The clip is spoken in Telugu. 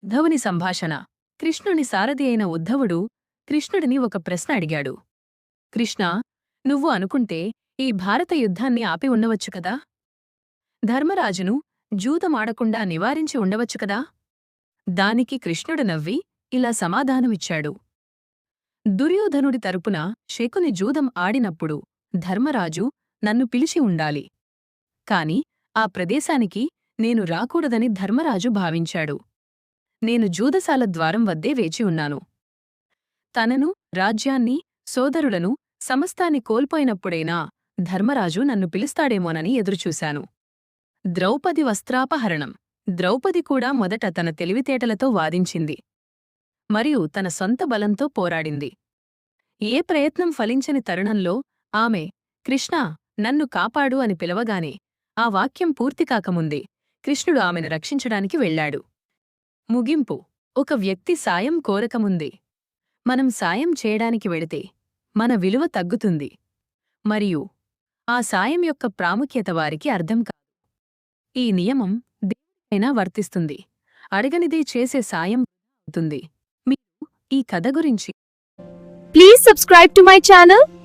ఉద్ధవుని సంభాషణ. కృష్ణుని సారథి అయిన ఉద్ధవుడు కృష్ణుడిని ఒక ప్రశ్న అడిగాడు. కృష్ణా, నువ్వు అనుకుంటే ఈ భారత యుద్ధాన్ని ఆపి ఉండవచ్చు కదా? ధర్మరాజును జూదమాడకుండా నివారించి ఉండవచ్చు కదా? దానికి కృష్ణుడు నవ్వి ఇలా సమాధానమిచ్చాడు. దుర్యోధనుడి తరపున శకుని జూదం ఆడినప్పుడు ధర్మరాజు నన్ను పిలిచి ఉండాలి. కాని ఆ ప్రదేశానికి నేను రాకూడదని ధర్మరాజు భావించాడు. నేను జూదశాల ద్వారం వద్దే వేచి ఉన్నాను. తనను, రాజ్యాన్ని, సోదరులను, సమస్తాన్ని కోల్పోయినప్పుడైనా ధర్మరాజు నన్ను పిలుస్తాడేమోనని ఎదురుచూశాను. ద్రౌపది వస్త్రాపహరణం. ద్రౌపది కూడా మొదట తన తెలివితేటలతో వాదించింది. మరియు తన సొంత బలంతో పోరాడింది. ఏ ప్రయత్నం ఫలించని తరుణంలో ఆమె కృష్ణా, నన్ను కాపాడు అని పిలవగానే ఆ వాక్యం పూర్తికాకముందే కృష్ణుడు ఆమెను రక్షించడానికి వెళ్లాడు. ముగింపు. ఒక వ్యక్తి సాయం కోరకముందే మనం సాయం చేయడానికి వెళితే మన విలువ తగ్గుతుంది మరియు ఆ సాయం యొక్క ప్రాముఖ్యత వారికి అర్థం కాదు. ఈ నియమం దేనికైనా వర్తిస్తుంది. అడగనిదే చేసే సాయం అవుతుంది. మీరు ఈ కథ గురించి Please subscribe to my channel.